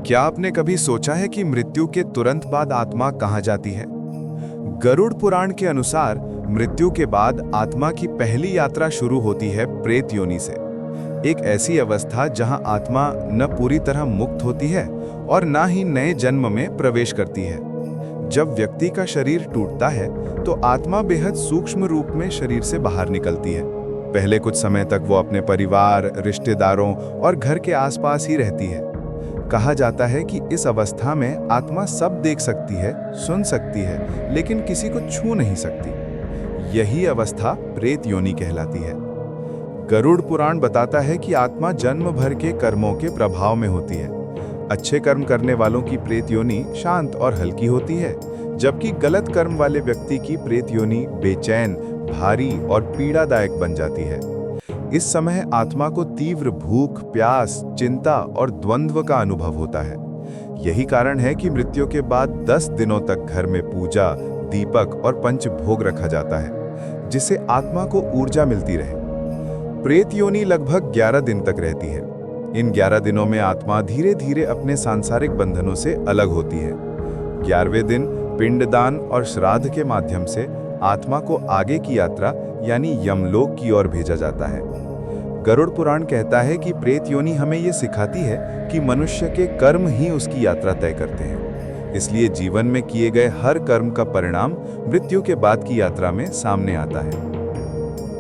क्या आपने कभी सोचा है कि मृत्यु के तुरंत बाद आत्मा कहाँ जाती है? गरुड़ पुराण के अनुसार मृत्यु के बाद आत्मा की पहली यात्रा शुरू होती है प्रेत योनि से। एक ऐसी अवस्था जहां आत्मा न पूरी तरह मुक्त होती है और न ही नए जन्म में प्रवेश करती है। जब व्यक्ति का शरीर टूटता है तो आत्मा बेहद सूक्ष्म रूप में शरीर से बाहर निकलती है। पहले कुछ समय तक वो अपने परिवार, रिश्तेदारों और घर के आसपास ही रहती है। कहा जाता है कि इस अवस्था में आत्मा सब देख सकती है, सुन सकती है, लेकिन किसी को छू नहीं सकती। यही अवस्था प्रेत योनि कहलाती है। गरुड़ पुराण बताता है कि आत्मा जन्म भर के कर्मों के प्रभाव में होती है। अच्छे कर्म करने वालों की प्रेत योनि शांत और हल्की होती है, जबकि गलत कर्म वाले व्यक्ति की प्रेत योनि बेचैन, भारी और पीड़ादायक बन जाती है। इस समय आत्मा को तीव्र भूख, प्यास, चिंता और द्वंद्व का अनुभव होता है। यही कारण है कि मृत्यु के बाद 10 दिनों तक घर में पूजा, दीपक और पंचभोग रखा जाता है, जिससे आत्मा को ऊर्जा मिलती रहे। प्रेत योनि लगभग 11 दिन तक रहती है। इन 11 दिनों में आत्मा धीरे धीरे अपने सांसारिक बंधनों से अलग होती है। 11वें दिन पिंडदान और श्राद्ध के माध्यम से आत्मा को आगे की यात्रा यानी यमलोक की ओर भेजा जाता है। गरुड़ पुराण कहता है कि प्रेत योनि हमें ये सिखाती है कि मनुष्य के कर्म ही उसकी यात्रा तय करते हैं। इसलिए जीवन में किए गए हर कर्म का परिणाम मृत्यु के बाद की यात्रा में सामने आता है।